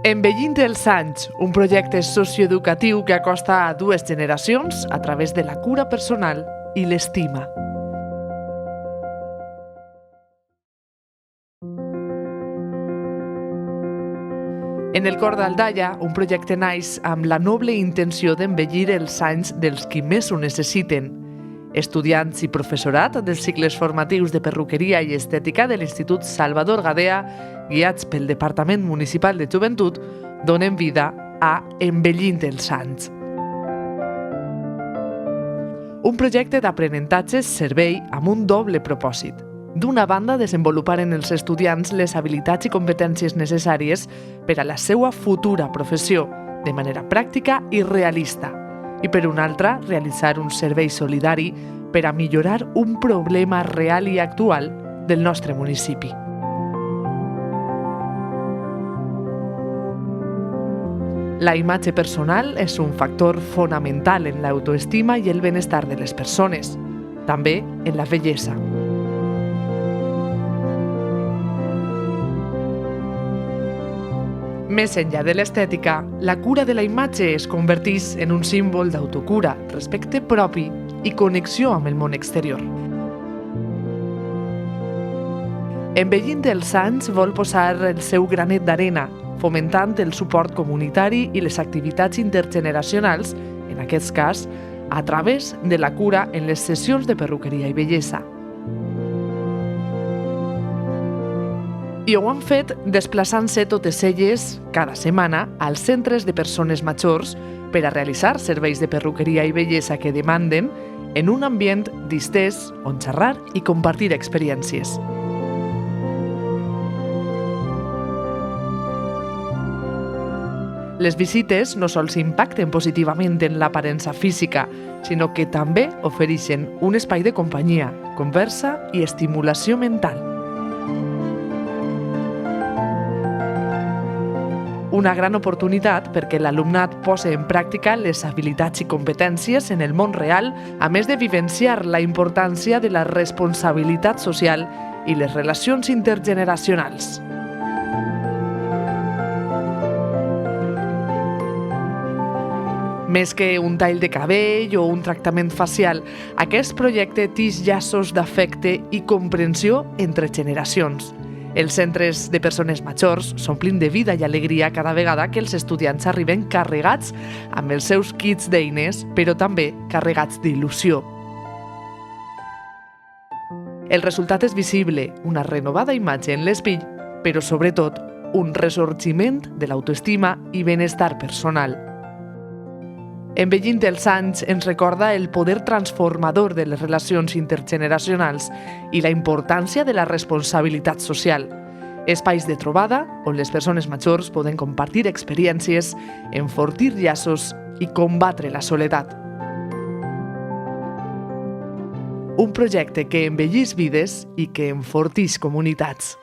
Envellint els anys, un projecte socioeducatiu que acosta a dues generacions a través de la cura personal i l'estima. En el cor d'Aldaia, un projecte naix amb la noble intenció d'envellir els anys dels qui més ho necessiten. Estudiants i professorat dels cicles formatius de perruqueria i estètica de l'Institut Salvador Gadea, guiats pel Departament Municipal de Joventut, donen vida a Envellint els anys. Un projecte d'aprenentatge-servei amb un doble propòsit. D'una banda, desenvolupar en els estudiants les habilitats i competències necessàries per a la seva futura professió, de manera pràctica i realista. I per una altra, realitzar un servei solidari per a millorar un problema real i actual del nostre municipi. La imatge personal és un factor fonamental en l'autoestima i el benestar de les persones, també en la vellesa. Més enllà de l'estètica, la cura de la imatge es converteix en un símbol d'autocura, respecte propi i connexió amb el món exterior. Envellint els anys vol posar el seu granet d'arena, fomentant el suport comunitari i les activitats intergeneracionals, en aquest cas, a través de la cura en les sessions de perruqueria i bellesa. I ho han fet desplaçant-se totes elles, cada setmana, als centres de persones majors per a realitzar serveis de perruqueria i bellesa que demanden en un ambient distès on xerrar i compartir experiències. Les visites no sols impacten positivament en l'aparença física, sinó que també ofereixen un espai de companyia, conversa i estimulació mental. Una gran oportunitat perquè l'alumnat posi en pràctica les habilitats i competències en el món real, a més de vivenciar la importància de la responsabilitat social i les relacions intergeneracionals. Més que un tall de cabell o un tractament facial, aquest projecte teix llaços d'afecte i comprensió entre generacions. Els centres de persones majors s'omplin de vida i alegria cada vegada que els estudiants arriben carregats amb els seus kits d'eines, però també carregats d'il·lusió. El resultat és visible, una renovada imatge en l'espill, però sobretot un ressorgiment de l'autoestima i benestar personal. Envellint els anys ens recorda el poder transformador de les relacions intergeneracionals i la importància de la responsabilitat social. Espais de trobada on les persones majors poden compartir experiències, enfortir llaços i combatre la soledat. Un projecte que envellís vides i que enfortís comunitats.